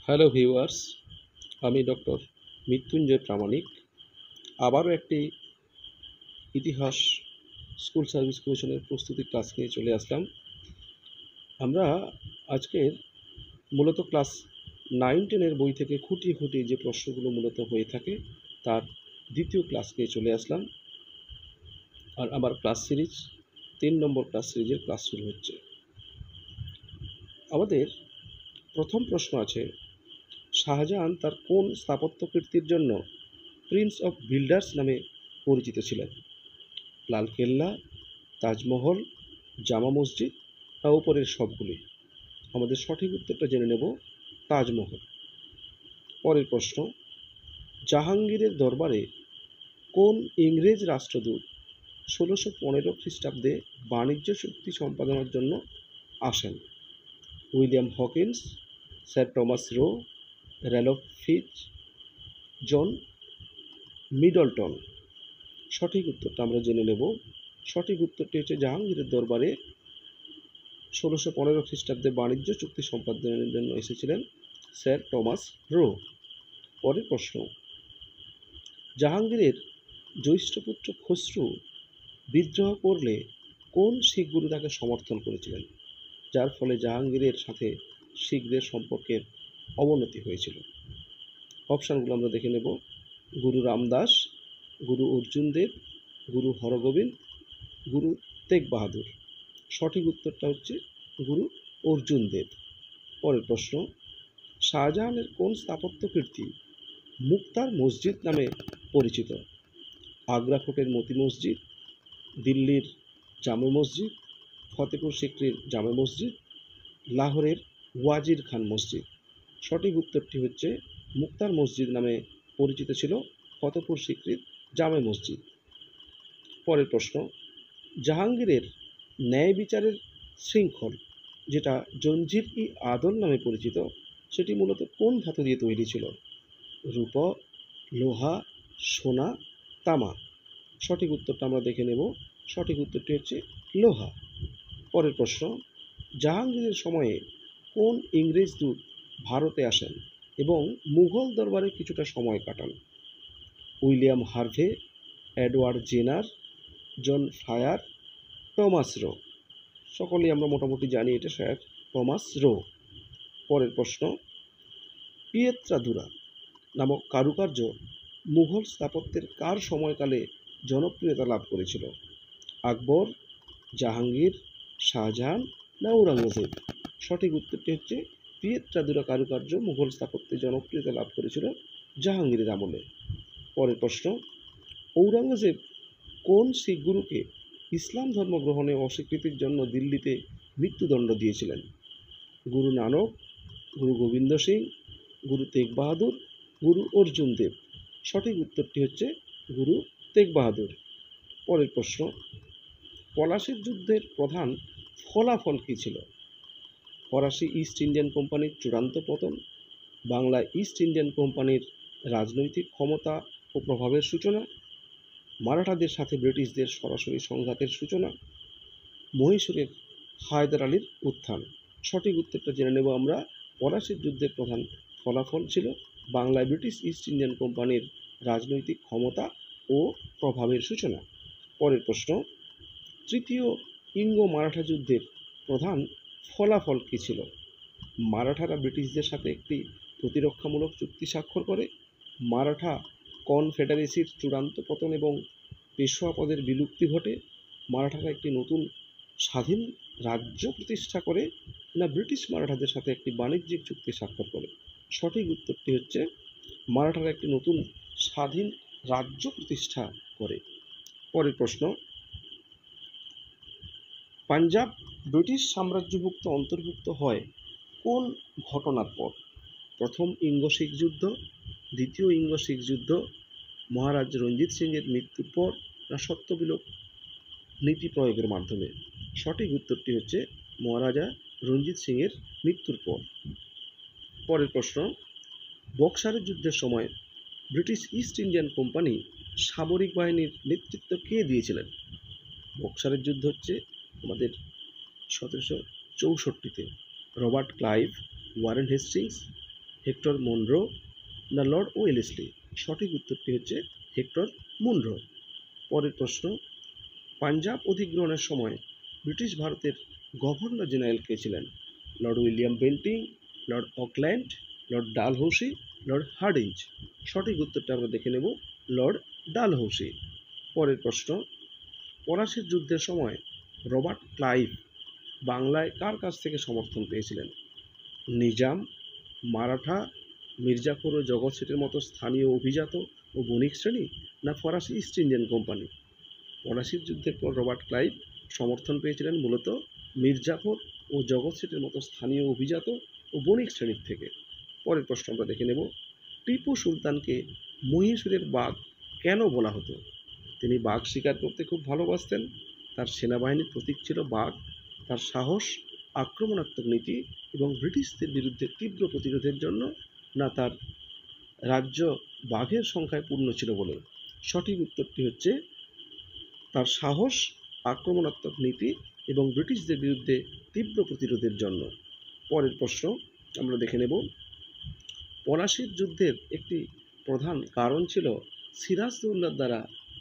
Hello viewers, আমি doctor Mrityunjay প্রামাণিক আবারও একটি ইতিহাস স্কুল সার্ভিস কমিশনের প্রস্তুতি ক্লাস নিয়ে চলে আসলাম। আমরা আজকের মূলত ক্লাস 9-10 বই থেকে খুঁটিয়ে খুঁটিয়ে যে প্রশ্নগুলো মূলত হয়ে থাকে তার দ্বিতীয় ক্লাস নিয়ে চলে আসলাম। আর আমার ক্লাস সিরিজ 3 নম্বর ক্লাস সিরিজের ক্লাস শুরু হচ্ছে। আমাদের প্রথম প্রশ্ন আছে, শাহজাহান তার কোন স্থাপত্য কীর্তির জন্য প্রিন্স অফ বিল্ডার্স নামে পরিচিত ছিলেন? লালকেল্লা, তাজমহল, জামা মসজিদ বা উপরের সবগুলি? আমাদের সঠিক উত্তরটা জেনে নেব, তাজমহল। পরের প্রশ্ন, জাহাঙ্গীরের দরবারে কোন ইংরেজ রাষ্ট্রদূত 1615 খ্রিস্টাব্দে বাণিজ্য চুক্তি সম্পাদনের জন্য আসেন? William Hawkins, sir Thomas Roe, Ralph ফিচ, জন মিডলটন? সঠিক উত্তরটা আমরা জেনে নেব। সঠিক উত্তরটি হচ্ছে, জাহাঙ্গীরের দরবারে 1615 খ্রিস্টাব্দে বাণিজ্য চুক্তি সম্পাদনের জন্য এসেছিলেন স্যার টমাস রো। পরের প্রশ্ন, জাহাঙ্গীরের জ্যৈষ্ঠ পুত্র খসরু বিদ্রোহ করলে কোন শিখ গুরু তাকে সমর্থন করেছিলেন, যার ফলে জাহাঙ্গীরের সাথে শিখদের সম্পর্কের অবনতি হয়েছিল? অপশানগুলো আমরা দেখে নেব। গুরু রামদাস, গুরু অর্জুন দেব, গুরু হরগোবিন্দ, গুরু তেগ বাহাদুর? সঠিক উত্তরটা হচ্ছে গুরু অর্জুন দেব। পরের প্রশ্ন, শাহজাহানের কোন স্থাপত্য কীর্তি মুক্তার মসজিদ নামে পরিচিত? আগ্রা ফোর্টের মতি মসজিদ, দিল্লির জামে মসজিদ, ফতেপুর সিক্রির জামে মসজিদ, লাহোরের ওয়াজির খান মসজিদ? সঠিক উত্তরটি হচ্ছে, মুক্তার মসজিদ নামে পরিচিত ছিল ফতেপুর সিক্রির জামে মসজিদ। পরের প্রশ্ন, জাহাঙ্গীরের ন্যায় বিচারের শৃঙ্খল, যেটা জঞ্জির ই আদল নামে পরিচিত, সেটি মূলত কোন ধাতু দিয়ে তৈরি ছিল? রূপ, লোহা, সোনা, তামা? সঠিক উত্তরটা আমরা দেখে নেব। সঠিক উত্তরটি হচ্ছে লোহা। পরের প্রশ্ন, জাহাঙ্গীরের সময়ে কোন ইংরেজ দূত ভারতে আসেন এবং মুঘল দরবারে কিছুটা সময় কাটান? উইলিয়াম হার্ভে, এডওয়ার্ড জেনার, জন ফায়ার, টমাস রো? সকলেই আমরা মোটামুটি জানি এটা স্যার টমাস রো। পরের প্রশ্ন, পিয়েত্রাদুরা নামক কারুকার্য মুঘল স্থাপত্যের কার সময়কালে জনপ্রিয়তা লাভ করেছিল? আকবর, জাহাঙ্গীর, শাহজাহান না ঔরঙ্গজেব? সঠিক উত্তরটি হচ্ছে, পিয়েত্রাদুরা কারুকার্য মুঘল স্থাপত্যে জনপ্রিয়তা লাভ করেছিল জাহাঙ্গীরের আমলে। পরের প্রশ্ন, ঔরঙ্গজেব কোন শিখ গুরুকে ইসলাম ধর্ম গ্রহণে অস্বীকৃতির জন্য দিল্লিতে মৃত্যুদণ্ড দিয়েছিলেন? গুরু নানক, গুরু গোবিন্দ সিং, গুরু তেগ বাহাদুর, গুরু অর্জুন দেব? সঠিক উত্তরটি হচ্ছে গুরু তেগ বাহাদুর। পরের প্রশ্ন, পলাশির যুদ্ধের প্রধান ফলাফল কী ছিল? ফরাসি ইস্ট ইন্ডিয়ান কোম্পানির চূড়ান্ত পতন, বাংলায় ইস্ট ইন্ডিয়ান কোম্পানির রাজনৈতিক ক্ষমতা ও প্রভাবের সূচনা, মারাঠাদের সাথে ব্রিটিশদের সরাসরি সংঘাতের সূচনা, মহীশূরের হায়দার আলীর উত্থান? সঠিক উত্তরটা জেনে নেব আমরা। পলাশির যুদ্ধের প্রধান ফলাফল ছিল বাংলায় ব্রিটিশ ইস্ট ইন্ডিয়ান কোম্পানির রাজনৈতিক ক্ষমতা ও প্রভাবের সূচনা। পরের প্রশ্ন, তৃতীয় ইঙ্গো মারাঠা যুদ্ধের প্রধান ফলাফল কী ছিল? মারাঠারা ব্রিটিশদের সাথে একটি প্রতিরক্ষামূলক চুক্তি স্বাক্ষর করে, মারাঠা কনফেডারেসির চূড়ান্ত পতন এবং পেশোয়া পদের বিলুপ্তি ঘটে, মারাঠারা একটি নতুন স্বাধীন রাজ্য প্রতিষ্ঠা করে, না ব্রিটিশ মারাঠাদের সাথে একটি বাণিজ্যিক চুক্তি স্বাক্ষর করে? সঠিক উত্তরটি হচ্ছে, মারাঠারা একটি নতুন স্বাধীন রাজ্য প্রতিষ্ঠা করে। পরের প্রশ্ন, পাঞ্জাব ব্রিটিশ সাম্রাজ্যভুক্ত অন্তর্ভুক্ত হয় কোন ঘটনার পর? প্রথম ইঙ্গো শিখ যুদ্ধ, দ্বিতীয় ইঙ্গো শিখ যুদ্ধ, মহারাজ রঞ্জিত সিংয়ের মৃত্যুর পর, না সত্যবিলোপ নীতি প্রয়োগের মাধ্যমে? সঠিক উত্তরটি হচ্ছে মহারাজা রঞ্জিত সিংয়ের মৃত্যুর পর। পরের প্রশ্ন, বক্সারের যুদ্ধের সময় ব্রিটিশ ইস্ট ইন্ডিয়ান কোম্পানি সামরিক বাহিনীর নেতৃত্ব কে দিয়েছিলেন? বক্সারের যুদ্ধ হচ্ছে আমাদের 1764-তে Robert Clive, Warren Hastings, Hector Munro না লর্ড ওয়েলেসলি? সঠিক উত্তরটি হচ্ছে হেক্টর মুনরো। পরের প্রশ্ন, পাঞ্জাব অধিগ্রহণের সময় ব্রিটিশ ভারতের গভর্নর জেনারেল কে ছিলেন? Lord William Bentinck, Lord Auckland, Lord Dalhousie, Lord Hardinge? সঠিক উত্তরটা আমরা দেখে নেব, লর্ড ডালহৌসি। পরের প্রশ্ন, পলাশির যুদ্ধের সময় রবার্ট ক্লাইভ বাংলায় কার কাছ থেকে সমর্থন পেয়েছিলেন? নিজাম, মারাঠা, মির্জাফর ও জগৎ সেটের মতো স্থানীয় অভিজাত ও বণিক শ্রেণী, না ফরাসি ইস্ট ইন্ডিয়ান কোম্পানি? পলাশির যুদ্ধের পর রবার্ট ক্লাইভ সমর্থন পেয়েছিলেন মূলত মির্জাফর ও জগৎ সেটের মতো স্থানীয় অভিজাত ও বণিক শ্রেণীর থেকে। পরের প্রশ্ন আমরা দেখে নেব, টিপু সুলতানকে মহীশূরের বাঘ কেন বলা হতো? তিনি বাঘ শিকার করতে খুব ভালোবাসতেন, তার সেনাবাহিনীর প্রতীক ছিল বাঘ, তার সাহস, আক্রমণাত্মক নীতি এবং ব্রিটিশদের বিরুদ্ধে তীব্র প্রতিরোধের জন্য, না তার রাজ্য বাঘের সংখ্যায় পূর্ণ ছিল বলে? সঠিক উত্তরটি হচ্ছে তার সাহস, আক্রমণাত্মক নীতি এবং ব্রিটিশদের বিরুদ্ধে তীব্র প্রতিরোধের জন্য। পরের প্রশ্ন আমরা দেখে নেব, পলাশির যুদ্ধের একটি প্রধান কারণ ছিল সিরাজদৌল্লার দ্বারা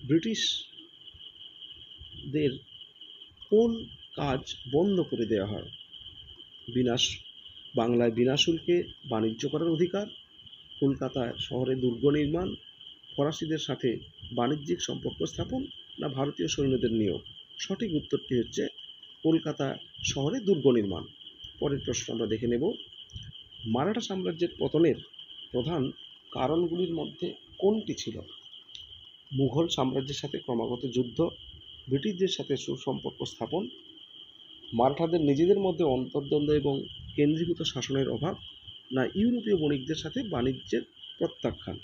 ব্রিটিশদের কোন কাজ বন্ধ করে দেওয়া হয়? বাংলায় বিনা শুল্কে বাণিজ্য করার অধিকার, কলকাতা শহরে দুর্গ নির্মাণ, ফরাসিদের সাথে বাণিজ্যিক সম্পর্ক স্থাপন, না ভারতীয় সৈন্যদের নিয়োগ? সঠিক উত্তরটি হচ্ছে কলকাতা শহরে দুর্গ নির্মাণ। পরের প্রশ্ন আমরা দেখে নেব, মারাঠা সাম্রাজ্যের পতনের প্রধান কারণগুলির মধ্যে কোনটি ছিল? মুঘল সাম্রাজ্যের সাথে ক্রমাগত যুদ্ধ, ব্রিটিশদের সাথে সুসম্পর্ক স্থাপন, মারাঠাদের নিজেদের মধ্যে অন্তর্দ্বন্দ্ব এবং কেন্দ্রীভূত শাসনের অভাব, না ইউরোপীয় বণিকদের সাথে বাণিজ্যের প্রত্যাখ্যান?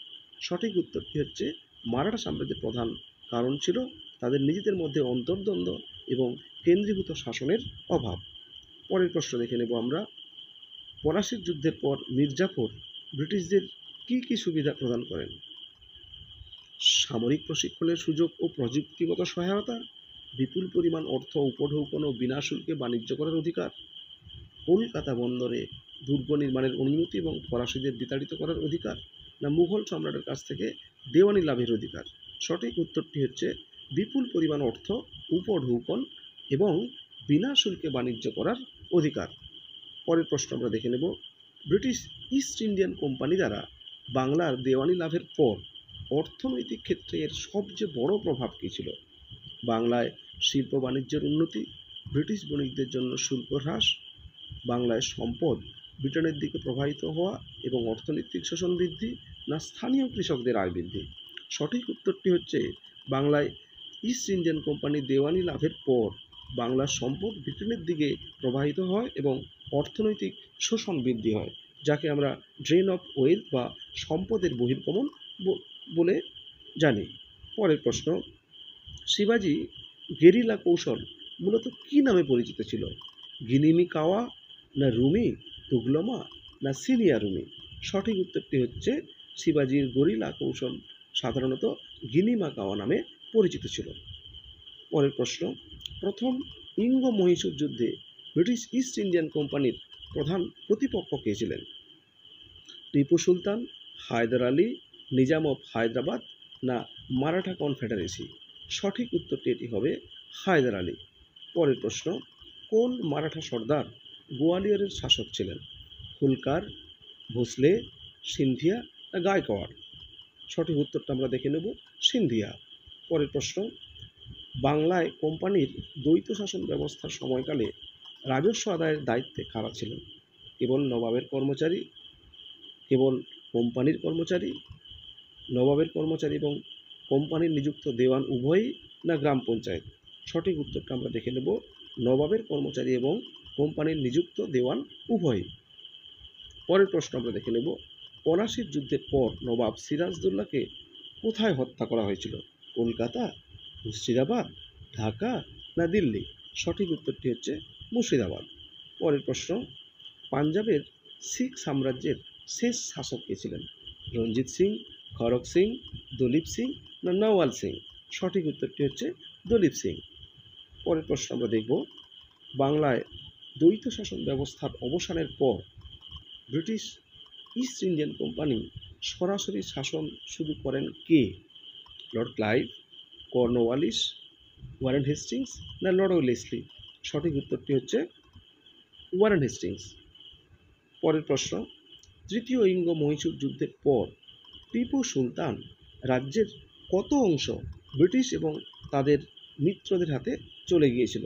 সঠিক উত্তরটি হচ্ছে মারাঠা সাম্রাজ্যের প্রধান কারণ ছিল তাদের নিজেদের মধ্যে অন্তর্দ্বন্দ্ব এবং কেন্দ্রীভূত শাসনের অভাব। পরের প্রশ্ন দেখে নেব আমরা, পলাশির যুদ্ধের পর মির্জাফর ব্রিটিশদের কী কী সুবিধা প্রদান করেন? সামরিক প্রশিক্ষণের সুযোগ ও প্রযুক্তিগত সহায়তা, বিপুল পরিমাণ অর্থ উপঢৌকন ও বিনা শুল্কে বাণিজ্য করার অধিকার, কলকাতা বন্দরে দুর্গ নির্মাণের অনুমতি এবং ফরাসিদের বিতাড়িত করার অধিকার, না মুঘল সম্রাটের কাছ থেকে দেওয়ানি লাভের অধিকার? সঠিক উত্তরটি হচ্ছে বিপুল পরিমাণ অর্থ উপঢৌকন এবং বিনা শুল্কে বাণিজ্য করার অধিকার। পরের প্রশ্ন আমরা দেখে নেব, ব্রিটিশ ইস্ট ইন্ডিয়ান কোম্পানি দ্বারা বাংলার দেওয়ানি লাভের পর অর্থনৈতিক ক্ষেত্রে এর সবচেয়ে বড় প্রভাব কী ছিল? বাংলায় শিল্প বাণিজ্যের উন্নতি, ব্রিটিশ বণিকদের জন্য শুল্ক হ্রাস, বাংলায় সম্পদ ব্রিটেনের দিকে প্রবাহিত হওয়া এবং অর্থনৈতিক শোষণ বৃদ্ধি, না স্থানীয় কৃষকদের আয় বৃদ্ধি? সঠিক উত্তরটি হচ্ছে বাংলায় ইস্ট ইন্ডিয়ান কোম্পানি দেওয়ানি লাভের পর বাংলার সম্পদ ব্রিটেনের দিকে প্রবাহিত হয় এবং অর্থনৈতিক শোষণ বৃদ্ধি হয়, যাকে আমরা ড্রেন অফ ওয়েলথ বা সম্পদের বহির্গমন বলে জানি। পরের প্রশ্ন, শিবাজি গেরিলা কৌশল মূলত কী নামে পরিচিত ছিল? গিনিমি কাওয়া, না রুমি, তুগলমা, না সিনিয়া রুমি? সঠিক উত্তরটি হচ্ছে শিবাজির গেরিলা কৌশল সাধারণত গিনিমা কাওয়া নামে পরিচিত ছিল। পরের প্রশ্ন, প্রথম ইঙ্গ মহীশূর যুদ্ধে ব্রিটিশ ইস্ট ইন্ডিয়ান কোম্পানির প্রধান প্রতিপক্ষ কে ছিলেন? টিপু সুলতান, হায়দার আলী, নিজাম অফ হায়দ্রাবাদ, না মারাঠা কনফেডারেসি? সঠিক উত্তরটি এটি হবে হায়দার আলী। পরের প্রশ্ন, কোন মারাঠা সর্দার গোয়ালিয়রের শাসক ছিলেন? হোলকার, ভোসলে, সিন্ধিয়া, না গায়কওয়াড়? সঠিক উত্তরটা আমরা দেখে নেব, সিন্ধিয়া। পরের প্রশ্ন, বাংলায় কোম্পানির দ্বৈত শাসন ব্যবস্থার সময়কালে রাজস্ব আদায়ের দায়িত্বে কারা ছিলেন? কেবল নবাবের কর্মচারী, কেবল কোম্পানির কর্মচারী, নবাবের কর্মচারী এবং কোম্পানির নিযুক্ত দেওয়ান উভয়ই, না গ্রাম পঞ্চায়েত? সঠিক উত্তরটা আমরা দেখে নেব, নবাবের কর্মচারী এবং কোম্পানির নিযুক্ত দেওয়ান উভয়ই। পরের প্রশ্ন আমরা দেখে নেব, পলাশির যুদ্ধের পর নবাব সিরাজদৌল্লাকে কোথায় হত্যা করা হয়েছিল? কলকাতা, মুর্শিদাবাদ, ঢাকা, না দিল্লি? সঠিক উত্তরটি হচ্ছে মুর্শিদাবাদ। পরের প্রশ্ন, পাঞ্জাবের শিখ সাম্রাজ্যের শেষ শাসক কে ছিলেন? রঞ্জিত সিং, খড়ক সিং, দলীপ সিং, না নওয়াল সিং? সঠিক উত্তরটি হচ্ছে দলীপ সিং। পরের প্রশ্ন আমরা দেখব, বাংলায় দ্বৈত শাসন ব্যবস্থার অবসানের পর ব্রিটিশ ইস্ট ইন্ডিয়ান কোম্পানি সরাসরি শাসন শুরু করেন কে? Lord Clive, Cornwallis, Warren Hastings না লর্ড ওয়েলেসলি? সঠিক উত্তরটি হচ্ছে ওয়ারেন হেস্টিংস। পরের প্রশ্ন, তৃতীয় ইঙ্গ মহীশূর যুদ্ধের পর টিপু সুলতান রাজ্যের কত অংশ ব্রিটিশ এবং তাদের মিত্রদের হাতে চলে গিয়েছিল?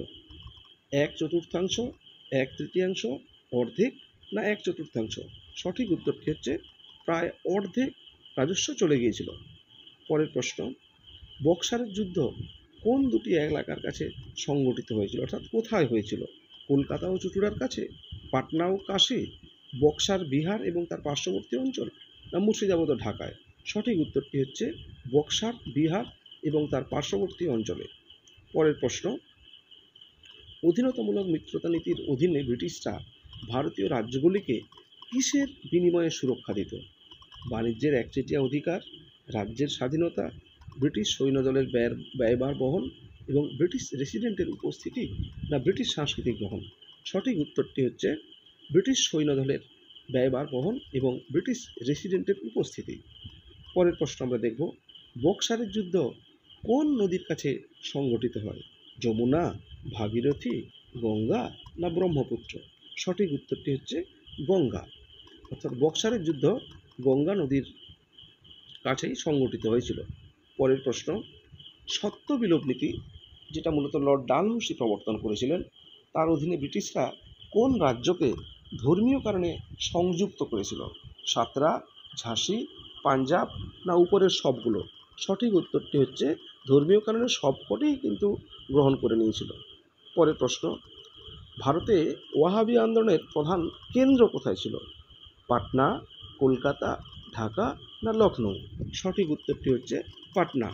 1/4, 1/3, অর্ধেক না 1/4? সঠিক উত্তরটি হচ্ছে প্রায় অর্ধেক রাজস্ব চলে গিয়েছিল। পরের প্রশ্ন, বক্সারের যুদ্ধ কোন দুটি এলাকার কাছে সংগঠিত হয়েছিল, অর্থাৎ কোথায় হয়েছিল? কলকাতা ও চুঁচুড়ার কাছে, পাটনা ও কাশী, বক্সার বিহার এবং তার পার্শ্ববর্তী অঞ্চল, না মুর্শিদাবাদ ও ঢাকায়? সঠিক উত্তরটি হচ্ছে বক্সার, বিহার এবং তার পার্শ্ববর্তী অঞ্চলে। পরের প্রশ্ন, অধীনতামূলক মিত্রতা নীতির অধীনে ব্রিটিশরা ভারতীয় রাজ্যগুলিকে কিসের বিনিময়ে সুরক্ষা দিত? বাণিজ্যের একচেটিয়া অধিকার, রাজ্যের স্বাধীনতা, ব্রিটিশ সৈন্যদলের ব্যয়ভার বহন এবং ব্রিটিশ রেসিডেন্টের উপস্থিতি, না ব্রিটিশ সাংস্কৃতিক গ্রহণ? সঠিক উত্তরটি হচ্ছে ব্রিটিশ সৈন্যদলের ব্যয়ভার বহন এবং ব্রিটিশ রেসিডেন্টের উপস্থিতি। পরের প্রশ্ন আমরা দেখব, বক্সারের যুদ্ধ কোন নদীর কাছে সংগঠিত হয়? যমুনা, ভাগীরথী, গঙ্গা না ব্রহ্মপুত্র? সঠিক উত্তরটি হচ্ছে গঙ্গা, অর্থাৎ বক্সারের যুদ্ধ গঙ্গা নদীর কাছেই সংগঠিত হয়েছিল। পরের প্রশ্ন, সত্য বিলোপ নীতি, যেটা মূলত লর্ড ডালহৌসি প্রবর্তন করেছিলেন, তার অধীনে ব্রিটিশরা কোন রাজ্যকে ধর্মীয় কারণে সংযুক্ত করেছিল? সাতরা, ঝাঁসি, পাঞ্জাব না উপরের সবগুলো? সঠিক উত্তরটি হচ্ছে ধর্মীয় কারণে সবকটিই কিন্তু গ্রহণ করে নিয়েছিল। পরের প্রশ্ন, ভারতে ওয়াহাবি আন্দোলনের প্রধান কেন্দ্র কোথায় ছিল? পাটনা, কলকাতা, ঢাকা না লখনৌ? সঠিক উত্তরটি হচ্ছে পাটনা।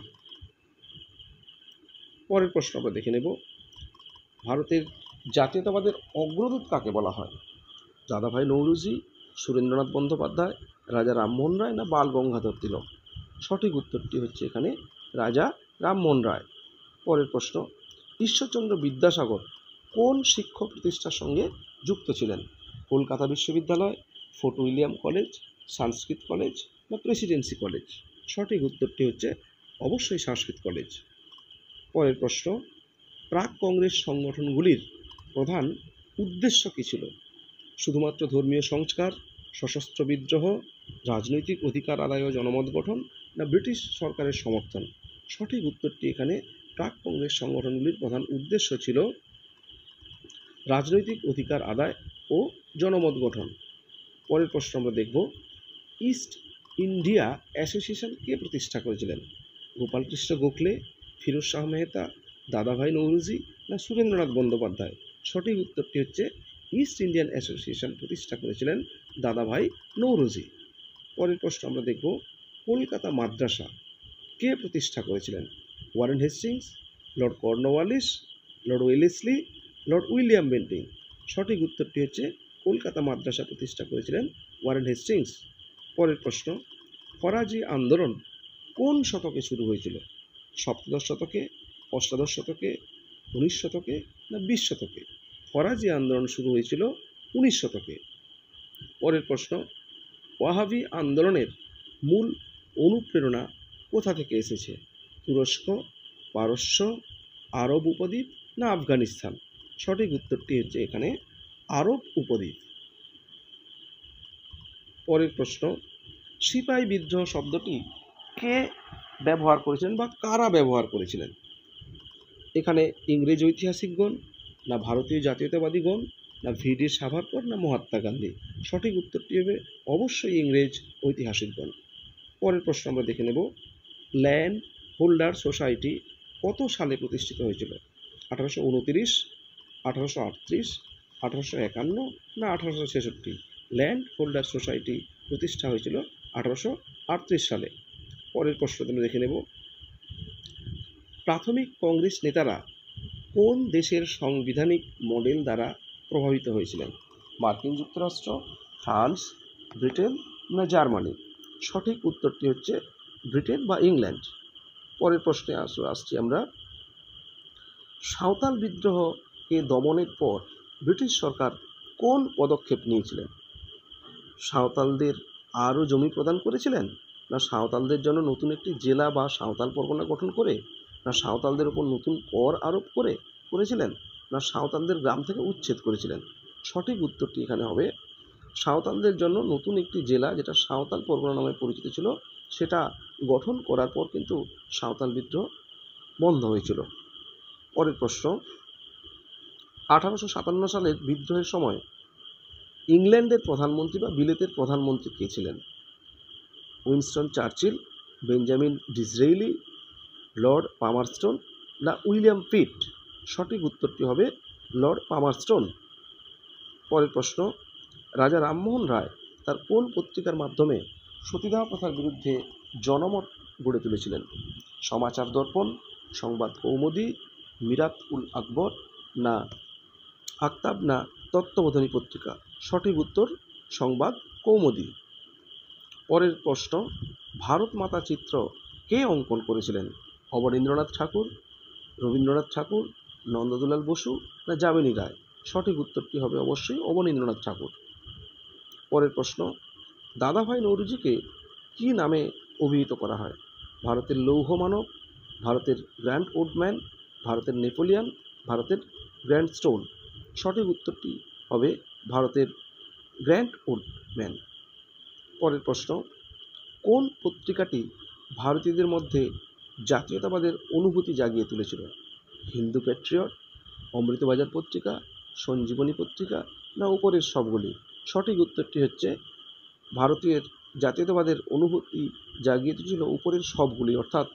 পরের প্রশ্ন আমরা দেখে নেব, ভারতের জাতীয়তাবাদের অগ্রদূত কাকে বলা হয়? দাদাভাই নৌরুজি, সুরেন্দ্রনাথ বন্দ্যোপাধ্যায়, রাজা রামমোহন রায় না বাল গঙ্গাধর তিলক? সঠিক উত্তরটি হচ্ছে এখানে রাজা রামমোহন রায়। পরের প্রশ্ন, ঈশ্বরচন্দ্র বিদ্যাসাগর কোন শিক্ষা প্রতিষ্ঠার সঙ্গে যুক্ত ছিলেন? কলকাতা বিশ্ববিদ্যালয়, ফোর্ট উইলিয়াম কলেজ, সংস্কৃত কলেজ বা প্রেসিডেন্সি কলেজ? সঠিক উত্তরটি হচ্ছে অবশ্যই সংস্কৃত কলেজ। পরের প্রশ্ন, প্রাক কংগ্রেস সংগঠনগুলির প্রধান উদ্দেশ্য কী ছিল? শুধুমাত্র ধর্মীয় সংস্কার, সশস্ত্র বিদ্রোহ, রাজনৈতিক অধিকার আদায় ও জনমত গঠন, না ব্রিটিশ সরকারের সমর্থন? সঠিক উত্তরটি এখানে প্রাক কংগ্রেস সংগঠনগুলির প্রধান উদ্দেশ্য ছিল রাজনৈতিক অধিকার আদায় ও জনমত গঠন। পরের প্রশ্ন আমরা দেখব, ইস্ট ইন্ডিয়া অ্যাসোসিয়েশন কে প্রতিষ্ঠা করেছিলেন? গোপালকৃষ্ণ গোখলে, ফিরোজ শাহ মেহতা, দাদাভাই নৌরুজি না সুরেন্দ্রনাথ বন্দ্যোপাধ্যায়? সঠিক উত্তরটি হচ্ছে ইস্ট ইন্ডিয়ান অ্যাসোসিয়েশন প্রতিষ্ঠা করেছিলেন দাদাভাই নৌরুজি। পরের প্রশ্ন আমরা দেখব, কলকাতা মাদ্রাসা কে প্রতিষ্ঠা করেছিলেন? Warren Hastings, Lord Cornwallis, Lord Wellesley, Lord William Bentinck? সঠিক উত্তরটি হচ্ছে কলকাতা মাদ্রাসা প্রতিষ্ঠা করেছিলেন ওয়ারেন হেস্টিংস। পরের প্রশ্ন, ফরাজি আন্দোলন কোন শতকে শুরু হয়েছিল? সপ্তদশ শতকে, অষ্টাদশ শতকে, 19 শতকে না 20 শতকে? ফরাজি আন্দোলন শুরু হয়েছিল 19 শতকে। পরের প্রশ্ন, ওয়াহাবি আন্দোলনের মূল অনুপ্রেরণা কোথা থেকে এসেছে? তুরস্ক, পারস্য, আরব উপদ্বীপ না আফগানিস্তান? সঠিক উত্তরটি হচ্ছে এখানে আরব উপদ্বীপ। পরের প্রশ্ন, সিপাহী বিদ্রোহ শব্দটি কে ব্যবহার করেছিলেন বা কারা ব্যবহার করেছিলেন? এখানে ইংরেজ ঐতিহাসিকগণ, না ভারতীয় জাতীয়তাবাদীগণ, না ভিডি সাভারকর না মহাত্মা গান্ধী? সঠিক উত্তরটি হবে অবশ্যই ইংরেজ ঐতিহাসিকগণ। পরের প্রশ্ন আমরা দেখে নেব, ল্যান্ড হোল্ডার সোসাইটি কত সালে প্রতিষ্ঠিত হয়েছিল? 1829, 1838, 1851 না 1866? ল্যান্ড হোল্ডার সোসাইটি প্রতিষ্ঠা হয়েছিল 1838 সালে। পরের প্রশ্ন আমরা দেখে নেব, প্রাথমিক কংগ্রেস নেতারা কোন দেশের সাংবিধানিক মডেল দ্বারা প্রভাবিত হয়েছিলেন? মার্কিন যুক্তরাষ্ট্র, ফ্রান্স, ব্রিটেন না জার্মানি? সঠিক উত্তরটি হচ্ছে ব্রিটেন বা ইংল্যান্ড। পরের প্রশ্নে আসছি আমরা, সাঁওতাল বিদ্রোহকে দমনের পর ব্রিটিশ সরকার কোন পদক্ষেপ নিয়েছিলেন? সাঁওতালদের আরও জমি প্রদান করেছিলেন, না সাঁওতালদের জন্য নতুন একটি জেলা বা সাঁওতাল পরগনা গঠন করে, না সাঁওতালদের ওপর নতুন কর আরোপ করেছিলেন, না সাঁওতালদের গ্রাম থেকে উচ্ছেদ করেছিলেন? সঠিক উত্তরটি এখানে হবে সাঁওতালদের জন্য নতুন একটি জেলা, যেটা সাঁওতাল পরগনা নামে পরিচিত ছিল, সেটা গঠন করার পর কিন্তু সাঁওতাল বিদ্রোহ বন্ধ হয়েছিল। পরের প্রশ্ন, 1857 সালের বিদ্রোহের সময় ইংল্যান্ডের প্রধানমন্ত্রী বা বিলেতের প্রধানমন্ত্রী কে ছিলেন? উইনস্টন চার্চিল, বেঞ্জামিন ডিসরেইলি, লর্ড পামারস্টোন, না উইলিয়াম পিট? সঠিক উত্তরটি হবে লর্ড পামারস্টোন। পরের প্রশ্ন, রাজা রামমোহন রায় তার কোন পত্রিকার মাধ্যমে সতীদাহ প্রথার বিরুদ্ধে জনমত গড়ে তুলেছিলেন? সমাচার দর্পণ, সংবাদ কৌমুদী, মিরাত উল আকবর, না আফতাব, না তত্ত্ববোধিনী পত্রিকা? সঠিক উত্তর সংবাদ কৌমুদী। পরের প্রশ্ন, ভারত মাতা চিত্র কে অঙ্কন করেছিলেন? অবনীন্দ্রনাথ ঠাকুর, রবীন্দ্রনাথ ঠাকুর, নন্দদুলাল বসু, না যামিনী রায়? সঠিক উত্তরটি হবে অবশ্যই অবনীন্দ্রনাথ ঠাকুর। পরের প্রশ্ন, দাদাভাই নৌরুজিকে কি নামে অভিহিত করা হয়? ভারতের লৌহ মানব, ভারতের গ্র্যান্ড ওল্ড ম্যান, ভারতের নেপোলিয়ান, ভারতের গ্র্যান্ড স্টোন? সঠিক উত্তরটি হবে ভারতের গ্র্যান্ড ওল্ড ম্যান। পরের প্রশ্ন, কোন পত্রিকাটি ভারতীয়দের মধ্যে জাতীয়তাবাদের অনুভূতি জাগিয়ে তুলেছিল? হিন্দু প্যাট্রিয়ট, অমৃতবাজার পত্রিকা, সঞ্জীবনী পত্রিকা, না উপরের সবগুলি? সঠিক উত্তরটি হচ্ছে ভারতীয়ের জাতীয়তাবাদের অনুভূতি জাগিয়ে তুলেছিল উপরের সবগুলি, অর্থাৎ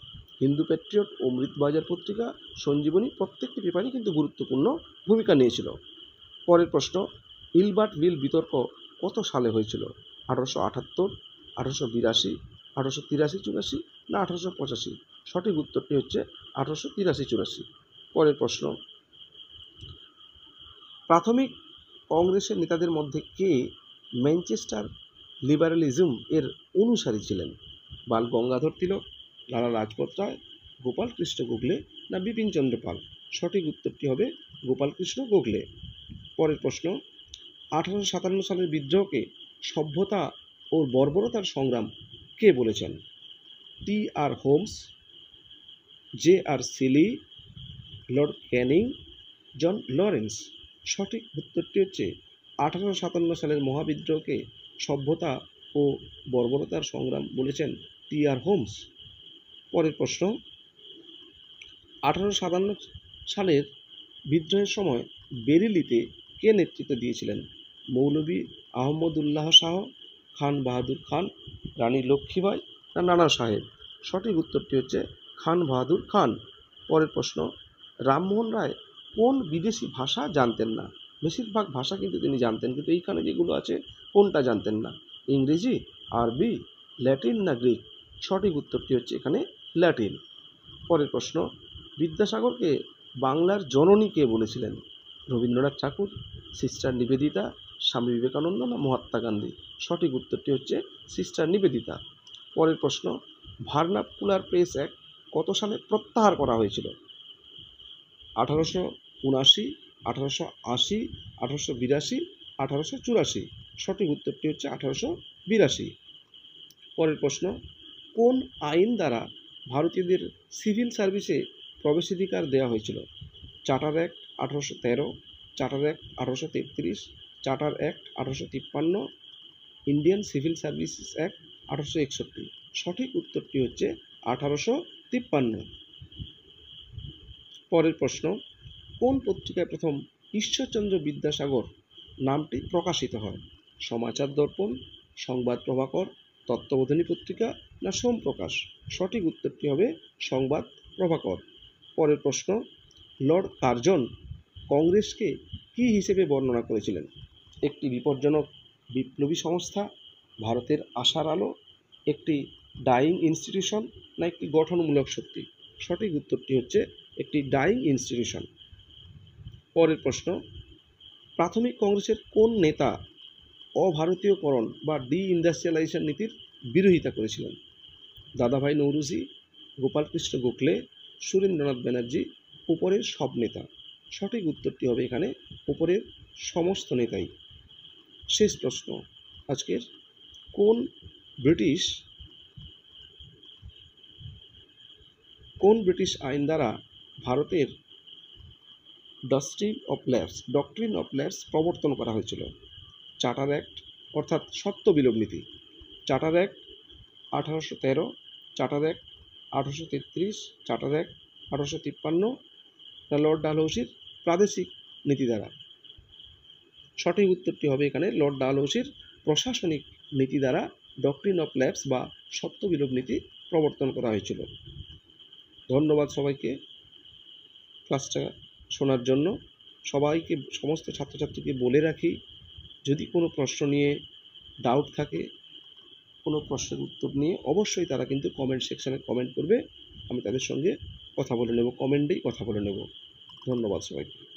হিন্দু প্যাট্রিয়ট, অমৃতবাজার পত্রিকা, সঞ্জীবনী, প্রত্যেকটি পেপারই কিন্তু গুরুত্বপূর্ণ ভূমিকা নিয়েছিল। পরের প্রশ্ন, ইলবার্ট বিল বিতর্ক কত সালে হয়েছিল? 1878, 1882, 1883-84, না 1885? সঠিক উত্তরটি হচ্ছে 1883-84। পরের প্রশ্ন, প্রাথমিক কংগ্রেসের নেতাদের মধ্যে কে ম্যানচেস্টার লিবারালিজম এর অনুসারী ছিলেন? বাল গঙ্গাধর তিলক, লালা লাজপত রায়, গোপাল কৃষ্ণ গোখলে, না বিপিন চন্দ্র পাল? সঠিক উত্তরটি হবে গোপাল কৃষ্ণ গোখলে। পরের প্রশ্ন, 1857 সালের বিদ্রোহকে সভ্যতা ও বর্বরতার সংগ্রাম কে বলেছেন? T R Holmes, J R Seeley, Lord Canning, John Lawrence? সঠিক উত্তরটি হচ্ছে 1857 সালের মহাবিদ্রোহকে সভ্যতা ও বর্বরতার সংগ্রাম বলেছেন টি আর হোমস। পরের প্রশ্ন, 1857 সালের বিদ্রোহের সময় বেরেলিতে কে নেতৃত্ব দিয়েছিলেন? মৌলভী আহমদুল্লাহ শাহ, খান বাহাদুর খান, রানী লক্ষ্মীবাই, না নানা সাহেব? সঠিক উত্তরটি হচ্ছে খান বাহাদুর খান। পরের প্রশ্ন, রামমোহন রায় কোন বিদেশি ভাষা জানতেন না? বেশিরভাগ ভাষা কিন্তু তিনি জানতেন, কিন্তু এইখানে যেগুলো আছে কোনটা জানতেন না? ইংরেজি, আরবি, ল্যাটিন, না গ্রিক? সঠিক উত্তরটি হচ্ছে এখানে ল্যাটিন। পরের প্রশ্ন, বিদ্যাসাগরকে বাংলার জননী কে বলেছিলেন? রবীন্দ্রনাথ ঠাকুর, সিস্টার নিবেদিতা, স্বামী বিবেকানন্দ, না মহাত্মা গান্ধী? সঠিক উত্তরটি হচ্ছে সিস্টার নিবেদিতা। পরের প্রশ্ন, ভার্নাকুলার প্রেস অ্যাক্ট কত সালে প্রত্যাহার করা হয়েছিল? 1879, 1880, 1882, 1884? সঠিক উত্তরটি হচ্ছে 1882। পরের প্রশ্ন, কোন আইন দ্বারা ভারতীয়দের সিভিল সার্ভিসে প্রবেশাধিকার দেওয়া হয়েছিল? Charter act 1813, charter act 1833, charter act 1853, Indian civil services act 1861? সঠিক উত্তরটি হচ্ছে 1853। পরের প্রশ্ন, কোন পত্রিকায় প্রথম ঈশ্বরচন্দ্র বিদ্যাসাগর নামটি প্রকাশিত হয়? সমাচার দর্পণ, সংবাদ প্রভাকর, তত্ত্ববোধিনী পত্রিকা, না সোমপ্রকাশ? সঠিক উত্তরটি হবে সংবাদ প্রভাকর। পরের প্রশ্ন, লর্ড কার্জন কংগ্রেসকে কী হিসেবে বর্ণনা করেছিলেন? একটি বিপজ্জনক বিপ্লবী সংস্থা, ভারতের আশার আলো, একটি ডাইং ইনস্টিটিউশন, না একটি গঠনমূলক শক্তি? সঠিক উত্তরটি হচ্ছে একটি ডাইং ইনস্টিটিউশন। পরের প্রশ্ন, প্রাথমিক কংগ্রেসের কোন নেতা অভারতীয়করণ বা ডি ইন্ডাস্ট্রিয়ালাইজেশন নীতির বিরোধিতা করেছিলেন? দাদাভাই নৌরুজি, গোপালকৃষ্ণ গোখলে, সুরেন্দ্রনাথ ব্যানার্জি, উপরের সব নেতা? সঠিক উত্তরটি হবে এখানে উপরের সমস্ত নেতাই। শেষ প্রশ্ন আজকের, কোন ব্রিটিশ কোন ব্রিটিশ আইন দ্বারা ভারতের ডক্ট্রিন অফ ল্যাপস প্রবর্তন করা হয়েছিল? চার্টার অ্যাক্ট অর্থাৎ সত্য বিলোপ নীতি, charter act 1813, charter act 1833, charter act 1853 না লর্ড ডালহৌসির প্রাদেশিক নীতি দ্বারা? সঠিক উত্তরটি হবে এখানে লর্ড ডালহৌসির প্রশাসনিক নীতি দ্বারা ডক্ট্রিন অফ ল্যাপস বা সত্য বিলোপ নীতি প্রবর্তন করা হয়েছিল। ধন্যবাদ সবাইকে ক্লাসটা শোনার জন্য। সবাইকে, সমস্ত ছাত্রছাত্রীকে বলে রাখি, যদি কোনো প্রশ্ন নিয়ে ডাউট থাকে, কোনো প্রশ্নের উত্তর নিয়ে অবশ্যই তারা কিন্তু কমেন্ট সেকশানে কমেন্ট করবে। আমি তাদের সঙ্গে কথা বলে নেব, কমেন্টেই কথা বলে নেব। ধন্যবাদ সবাইকে।